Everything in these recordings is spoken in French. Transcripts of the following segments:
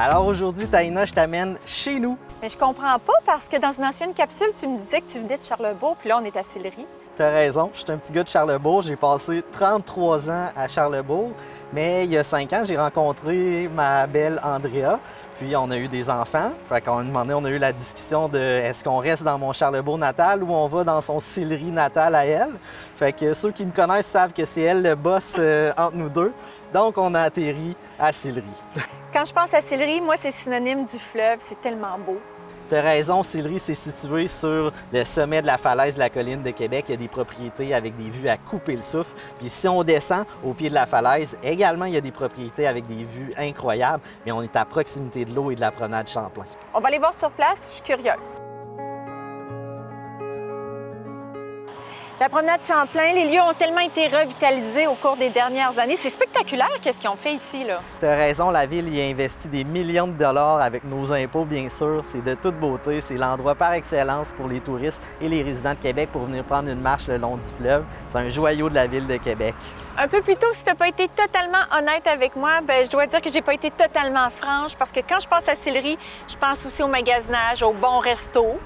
Alors aujourd'hui, Taïna, je t'amène chez nous. Mais je comprends pas parce que dans une ancienne capsule, tu me disais que tu venais de Charlebourg, puis là, on est à Sillery. Tu as raison, je suis un petit gars de Charlebourg. J'ai passé 33 ans à Charlebourg, mais il y a 5 ans, j'ai rencontré ma belle Andrea. Puis on a eu des enfants. Fait qu'à un moment donné, on a eu la discussion de est-ce qu'on reste dans mon Charlebourg natal ou on va dans son Sillery natal à elle. Fait que ceux qui me connaissent savent que c'est elle le boss entre nous deux. Donc on a atterri à Sillery. Quand je pense à Sillery, moi, c'est synonyme du fleuve. C'est tellement beau. Tu as raison, Sillery, c'est situé sur le sommet de la falaise de la colline de Québec. Il y a des propriétés avec des vues à couper le souffle. Puis si on descend au pied de la falaise, également, il y a des propriétés avec des vues incroyables. Mais on est à proximité de l'eau et de la promenade Champlain. On va aller voir sur place, je suis curieuse. La promenade Champlain, les lieux ont tellement été revitalisés au cours des dernières années. C'est spectaculaire, qu'est-ce qu'ils ont fait ici, là. Tu as raison, la Ville y a investi des millions de dollars avec nos impôts, bien sûr. C'est de toute beauté. C'est l'endroit par excellence pour les touristes et les résidents de Québec pour venir prendre une marche le long du fleuve. C'est un joyau de la Ville de Québec. Un peu plus tôt, si tu n'as pas été totalement honnête avec moi, bien, je dois dire que j'ai pas été totalement franche parce que quand je pense à Sillery, je pense aussi au magasinage, au bon resto.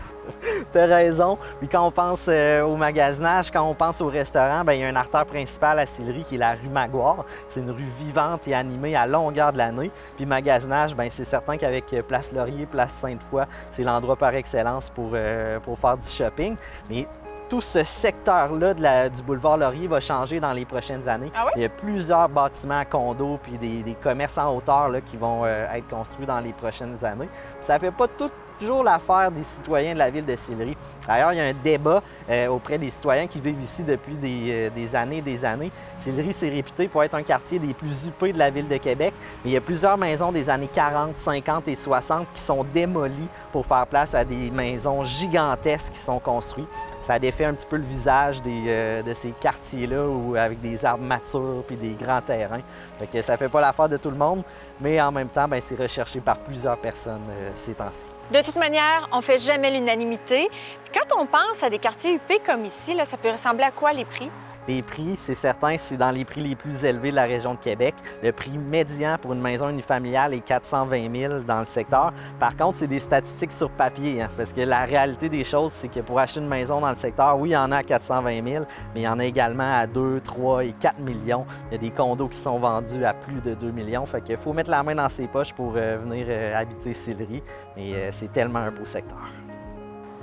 Tu as raison. Puis quand on pense au magasinage, quand on pense au restaurant, bien, il y a une artère principale à Sillery qui est la rue Maguire. C'est une rue vivante et animée à longueur de l'année. Puis magasinage, bien, c'est certain qu'avec Place Laurier, Place Sainte-Foy, c'est l'endroit par excellence pour faire du shopping. Mais tout ce secteur-là du boulevard Laurier va changer dans les prochaines années. Ah oui? Il y a plusieurs bâtiments condos puis des commerces en hauteur là, qui vont être construits dans les prochaines années. Puis ça fait pas toujours l'affaire des citoyens de la ville de Sillery. D'ailleurs, il y a un débat auprès des citoyens qui vivent ici depuis des années et des années. Sillery, c'est réputé pour être un quartier des plus huppés de la ville de Québec, mais il y a plusieurs maisons des années 40, 50 et 60 qui sont démolies pour faire place à des maisons gigantesques qui sont construites. Ça a défait un petit peu le visage de ces quartiers-là avec des arbres matures et des grands terrains. Fait que ça fait pas l'affaire de tout le monde, mais en même temps, c'est recherché par plusieurs personnes ces temps-ci. De toute manière, on ne fait jamais l'unanimité. Quand on pense à des quartiers huppés comme ici, là, ça peut ressembler à quoi les prix? Les prix, c'est certain, c'est dans les prix les plus élevés de la région de Québec. Le prix médian pour une maison unifamiliale est 420 000 dans le secteur. Par contre, c'est des statistiques sur papier, parce que la réalité des choses, c'est que pour acheter une maison dans le secteur, oui, il y en a à 420 000, mais il y en a également à 2, 3 et 4 millions. Il y a des condos qui sont vendus à plus de 2 millions. Fait qu'il faut mettre la main dans ses poches pour venir habiter Sillery. Mais c'est tellement un beau secteur.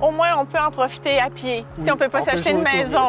Au moins, on peut en profiter à pied, si on ne peut pas s'acheter une maison.